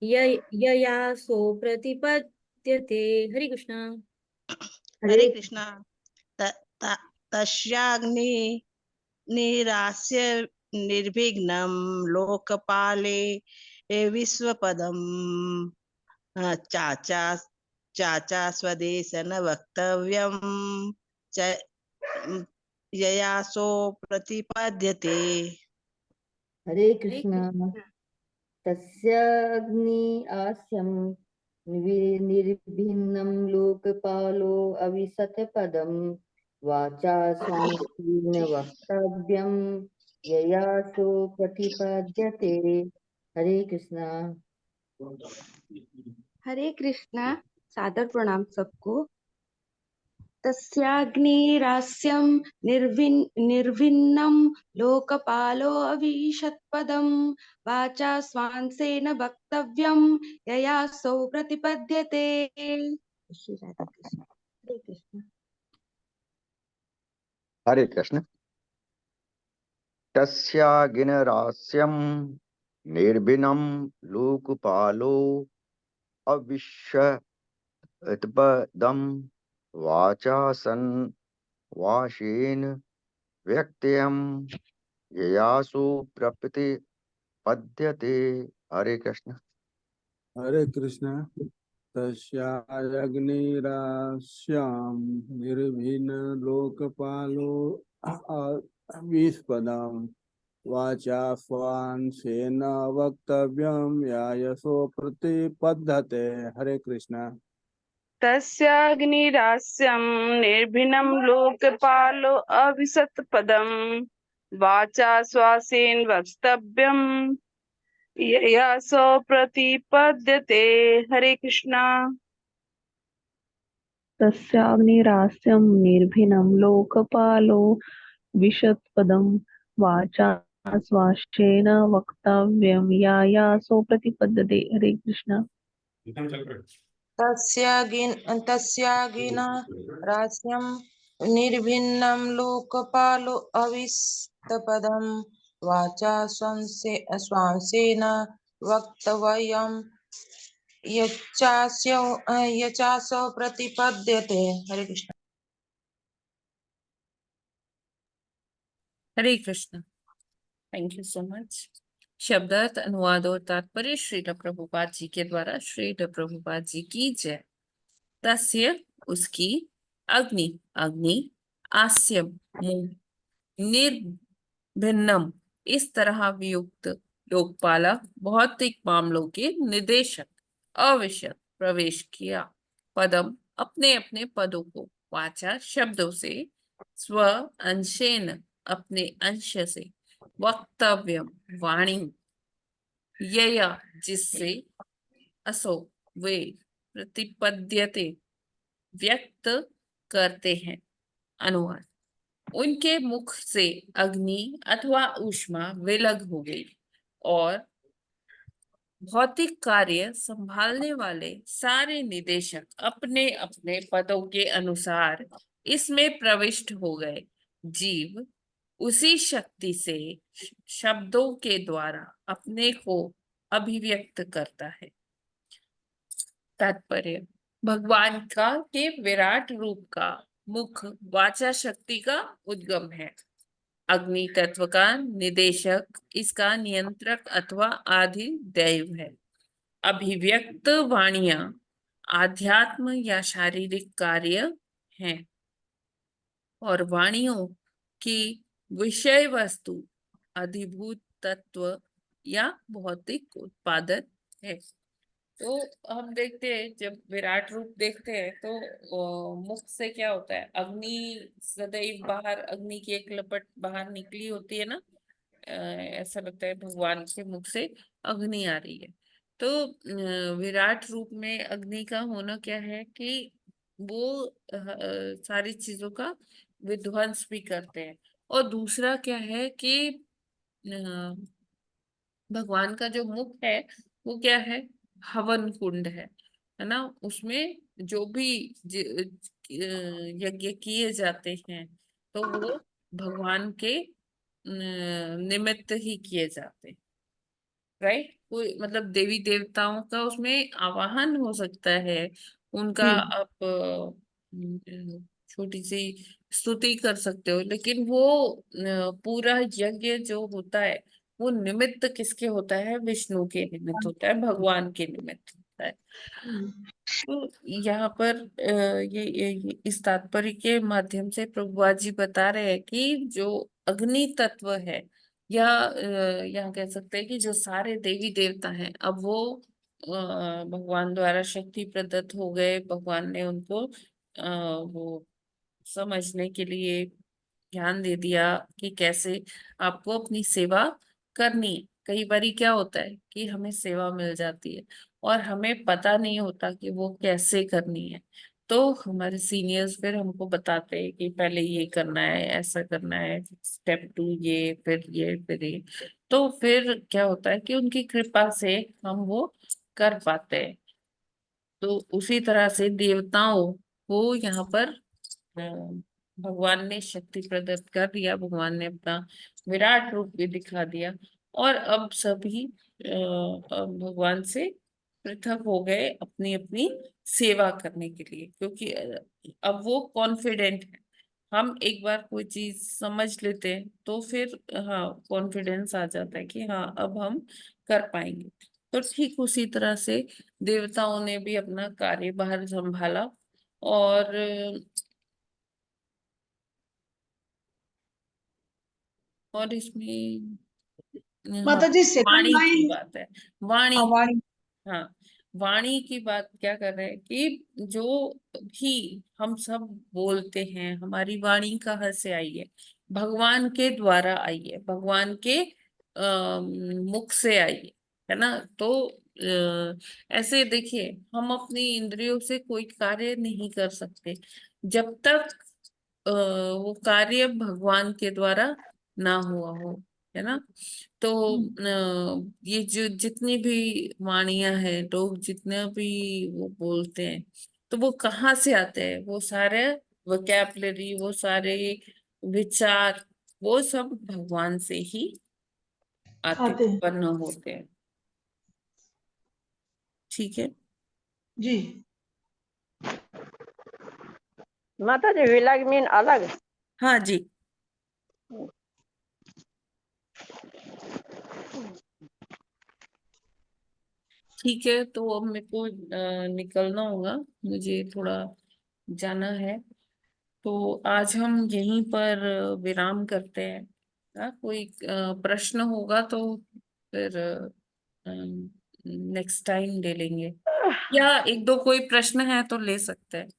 [SPEAKER 13] ययासो प्रतिपद्यते। हरे कृष्ण।
[SPEAKER 1] हरे कृष्ण। तस्याग्नि निरास्य निर्विघ्नं लोकपाले विश्वपदं चाचा चाचा स्वदेशन वक्तव्यं च ययासो प्रतिपद्यते।
[SPEAKER 10] हरे कृष्ण। तस्याग्नि आस्यं निर्भिन्नं लोकपालो अविसत्पदं वाचा स्वांसेन वक्तव्यं ययासो प्रतिपद्यते। हरे कृष्ण।
[SPEAKER 14] हरे कृष्णा। सादर प्रणाम सबको। तस्याग्निरास्यं निर्भिन्नं लोकपालो अविशत्पदं वाचा स्वांसेन वक्तव्यं ययासौ प्रतिपद्यते। श्री राधा कृष्ण। हरे कृष्ण।
[SPEAKER 5] हरे कृष्ण। तस्यागिनरास्यं निर्भिन्नं लोकपालो अविशत्पदं वाचा वाशेन व्यक्त्यं ययासु प्रतिपद्यते। हरे कृष्ण।
[SPEAKER 11] हरे कृष्ण। तस्याग्निरास्यां निर्भिन्नलोकपालो अविस्पदं वाचा स्वांसेन वक्तव्यं ययासो प्रतिपद्यते। हरे कृष्ण।
[SPEAKER 9] तस्याग्निरास्यं निर्भिन्नं लोकपालो अविसत्पदं वाचा स्वासेन वक्तव्यं ययासो प्रतिपद्यते। हरे कृष्णा।
[SPEAKER 12] तस्याग्निरास्यं निर्भिन्नं लोकपालो विशत्पदं वाचा स्वाश्चेन वक्तव्यं यायासो प्रतिपद्यते। हरे कृष्ण।
[SPEAKER 15] तस्यागिनारास्यं निर्भिन्नं लोकपालो अविस्तपदं वाचा स्वांसेन वक्तव्यं यचासो प्रतिपद्यते। हरे कृष्ण।
[SPEAKER 2] हरे Krishna. Thank you so much. शब्दार्थ, अनुवाद और तात्पर्य श्रील प्रभुपाद जी के द्वारा। श्रील प्रभुपाद जी की जय। तस्य उसकी, अग्नि अग्नि, आस्यम मुंह, निर्भिन्नम इस तरह वियुक्त, लोकपाला भौतिक मामलों के निदेशक, अविशत प्रवेश किया, पदम अपने अपने पदों को, वाचा शब्दों से, स्व अंशेन अपने अंश से, वक्तव्यम वाणी, यया जिससे, असो वे, प्रतिपद्यते व्यक्त करते हैं। अनुवाद। उनके मुख से अग्नि अथवा ऊष्मा विलग हो गई और भौतिक कार्य संभालने वाले सारे निदेशक अपने अपने पदों के अनुसार इसमें प्रविष्ट हो गए। जीव उसी शक्ति से शब्दों के द्वारा अपने को अभिव्यक्त करता है। तात्पर्य। भगवान का के विराट रूप का मुख वाचा शक्ति का उद्गम है। अग्नि तत्व का निदेशक इसका नियंत्रक अथवा आदि दैव है। अभिव्यक्त वाणियां आध्यात्म या शारीरिक कार्य हैं और वाणियों की विषय वस्तु अधिभूत तत्व या भौतिक उत्पादन है। तो हम देखते हैं जब विराट रूप देखते हैं तो मुख से क्या होता है, अग्नि सदैव बाहर, अग्नि की एक लपट बाहर निकली होती है ना, ऐसा लगता है भगवान के मुख से अग्नि आ रही है। तो विराट रूप में अग्नि का होना क्या है कि वो सारी चीजों का विध्वंस भी करते हैं। और दूसरा क्या है कि भगवान का जो मुख है वो क्या है, हवन कुंड है ना, उसमें जो भी यज्ञ किए जाते हैं तो वो भगवान के निमित्त ही किए जाते हैं, राइट। कोई मतलब देवी देवताओं का उसमें आवाहन हो सकता है, उनका आप छोटी सी स्तुति कर सकते हो, लेकिन वो पूरा यज्ञ जो होता है वो निमित्त किसके होता है, विष्णु के निमित्त होता है, भगवान के निमित्त होता है। तो यहाँ पर ये इस तात्पर्य के माध्यम से प्रभुपाद जी बता रहे हैं कि जो अग्नि तत्व है या यहाँ कह सकते हैं कि जो सारे देवी देवता हैं अब वो भगवान द्वारा शक्ति प्रदत्त हो गए, भगवान ने उनको वो समझने के लिए ध्यान दे दिया कि कैसे आपको अपनी सेवा करनी है। कई बारी क्या होता है कि हमें सेवा मिल जाती है और हमें पता नहीं होता कि वो कैसे करनी है, तो हमारे सीनियर्स फिर हमको बताते हैं कि पहले ये करना है, ऐसा करना है, स्टेप 2 ये, फिर ये, फिर ये। तो फिर क्या होता है कि उनकी कृपा से हम वो कर पाते हैं। तो उसी तरह से देवताओं को यहाँ पर भगवान ने शक्ति प्रदत्त कर दिया, भगवान ने अपना विराट रूप भी दिखा दिया और अब सभी अब भगवान से पृथक हो गए अपनी अपनी सेवा करने के लिए, क्योंकि अब वो कॉन्फिडेंट है। हम एक बार कोई चीज समझ लेते हैं तो फिर हाँ कॉन्फिडेंस आ जाता है कि हाँ अब हम कर पाएंगे। तो ठीक उसी तरह से देवताओं ने भी अपना कार्यभार संभाला और इसमें हाँ
[SPEAKER 1] माता जी सेकंड
[SPEAKER 2] वाणी की
[SPEAKER 1] लाइन।
[SPEAKER 2] बात है, वाणी।
[SPEAKER 1] वाणी।
[SPEAKER 2] हाँ वाणी की बात क्या कर रहे हैं कि जो भी हम सब बोलते हैं, हमारी वाणी कहाँ से आई है, भगवान के द्वारा आई है, भगवान के मुख से आई है ना। तो ऐसे देखिए हम अपनी इंद्रियों से कोई कार्य नहीं कर सकते जब तक वो कार्य भगवान के द्वारा ना हुआ हो, है ना। तो ये जो जितनी भी वाणियां हैं, लोग जितना भी वो बोलते हैं, तो वो कहाँ से आते हैं, वो सारे वोकैबुलरी, वो सारे विचार, वो सब भगवान से ही आते
[SPEAKER 1] आते हैं।
[SPEAKER 2] उत्पन्न होते हैं। ठीक है
[SPEAKER 1] जी।
[SPEAKER 7] माता जी विलग मीन अलग।
[SPEAKER 2] हाँ जी। ठीक है, तो अब मेरे को निकलना होगा, मुझे थोड़ा जाना है। तो आज हम यहीं पर विराम करते हैं। कोई प्रश्न होगा तो फिर नेक्स्ट टाइम ले लेंगे, या एक दो कोई प्रश्न है तो ले सकते हैं।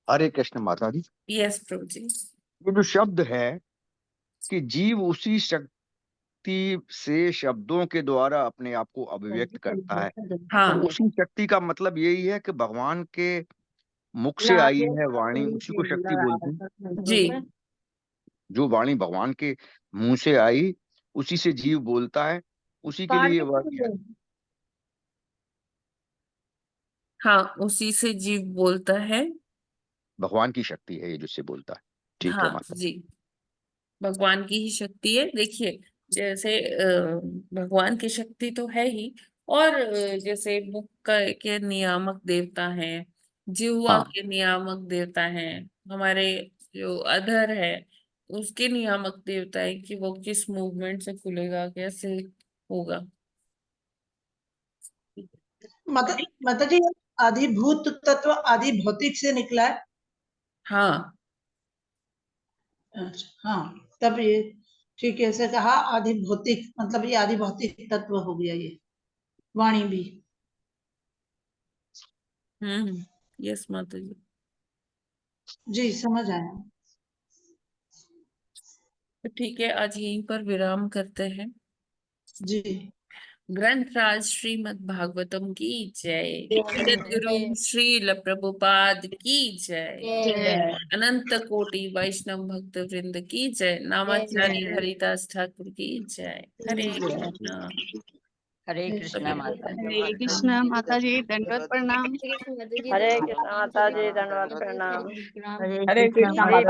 [SPEAKER 5] हरे कृष्ण माता जी।
[SPEAKER 2] यस प्रभु जी।
[SPEAKER 5] ये जो शब्द है कि जीव उसी शक्ति से शब्दों के द्वारा अपने आप को अभिव्यक्त करता है,
[SPEAKER 2] हाँ
[SPEAKER 5] तो उसी शक्ति का मतलब यही है कि भगवान के मुख से आई है वाणी, उसी को शक्ति बोलते हैं।
[SPEAKER 2] जी।
[SPEAKER 5] जो वाणी भगवान के मुंह से आई उसी से जीव बोलता है, उसी के लिए वह
[SPEAKER 2] हाँ उसी से जीव बोलता है,
[SPEAKER 5] भगवान की शक्ति है ये जिससे बोलता है। ठीक है
[SPEAKER 2] हाँ
[SPEAKER 5] माता।
[SPEAKER 2] जी, भगवान की ही शक्ति है। देखिए जैसे भगवान की शक्ति तो है ही, और जैसे मुख के नियामक देवता हैं, जिह्वा
[SPEAKER 5] हाँ
[SPEAKER 2] के नियामक देवता हैं, हमारे जो अधर है उसके नियामक देवता है कि वो किस मूवमेंट से खुलेगा, कैसे होगा।
[SPEAKER 1] माता जी आधिभूत तत्व आदि भौतिक से निकला है।
[SPEAKER 2] हाँ
[SPEAKER 1] अच्छा हाँ, तब ये ठीक है, ऐसे कहा आदि भौतिक, मतलब ये आदि भौतिक तत्व हो गया ये वाणी भी।
[SPEAKER 2] यस माता जी।
[SPEAKER 1] जी समझ आया।
[SPEAKER 2] तो ठीक है, आज यहीं पर विराम करते हैं।
[SPEAKER 1] जी।
[SPEAKER 2] ग्रंथराज श्रीमद् भागवतम की जय, सद्गुरु श्रील प्रभुपाद की जय, अनंत कोटि वैष्णव भक्त वृंद की जय, नामाचार्य हरिदास ठाकुर की जय। हरे कृष्णा।
[SPEAKER 4] हरे कृष्णा माता जी।
[SPEAKER 3] हरे कृष्णा माता जी, दंडवत प्रणाम।
[SPEAKER 7] हरे कृष्ण माता जी, धन्यवाद प्रणाम।
[SPEAKER 6] हरे कृष्णा माता जी।